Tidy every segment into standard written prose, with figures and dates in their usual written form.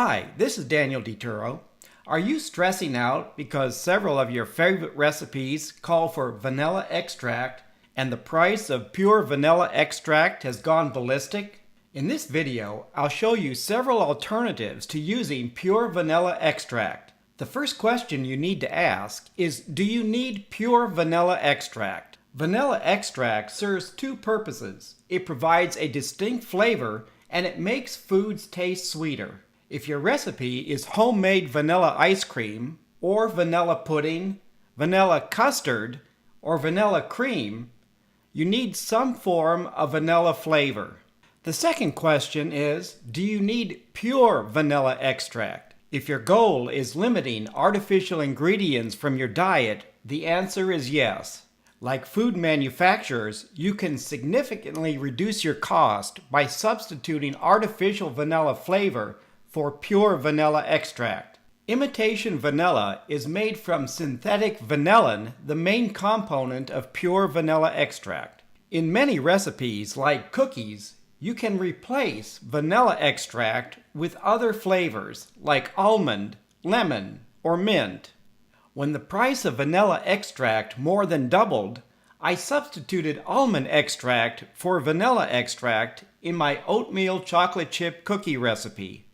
Hi, this is Daniel DiTuro. Are you stressing out because several of your favorite recipes call for vanilla extract and the price of pure vanilla extract has gone ballistic? In this video, I'll show you several alternatives to using pure vanilla extract. The first question you need to ask is, do you need pure vanilla extract? Vanilla extract serves two purposes. It provides a distinct flavor and it makes foods taste sweeter. If your recipe is homemade vanilla ice cream, or vanilla pudding, vanilla custard, or vanilla cream, you need some form of vanilla flavor. The second question is, do you need pure vanilla extract? If your goal is limiting artificial ingredients from your diet, the answer is yes. Like food manufacturers, you can significantly reduce your cost by substituting artificial vanilla flavor for pure vanilla extract. Imitation vanilla is made from synthetic vanillin, the main component of pure vanilla extract. In many recipes, like cookies, you can replace vanilla extract with other flavors like almond, lemon, or mint. When the price of vanilla extract more than doubled, I substituted almond extract for vanilla extract in my oatmeal chocolate chip cookie recipe.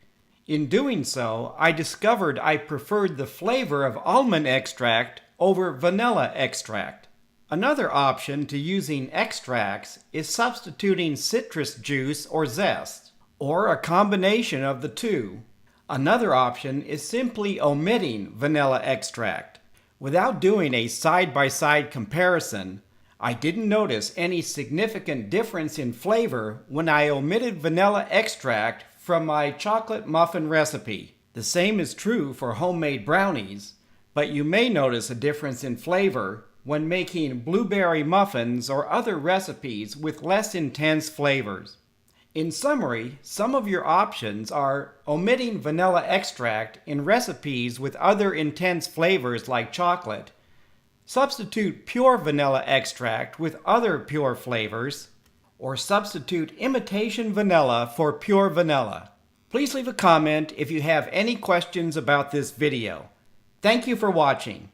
In doing so, I discovered I preferred the flavor of almond extract over vanilla extract. Another option to using extracts is substituting citrus juice or zest, or a combination of the two. Another option is simply omitting vanilla extract. Without doing a side-by-side comparison, I didn't notice any significant difference in flavor when I omitted vanilla extract from my chocolate muffin recipe. The same is true for homemade brownies, but you may notice a difference in flavor when making blueberry muffins or other recipes with less intense flavors. In summary, some of your options are omitting vanilla extract in recipes with other intense flavors like chocolate, substitute pure vanilla extract with other pure flavors, or substitute imitation vanilla for pure vanilla. Please leave a comment if you have any questions about this video. Thank you for watching.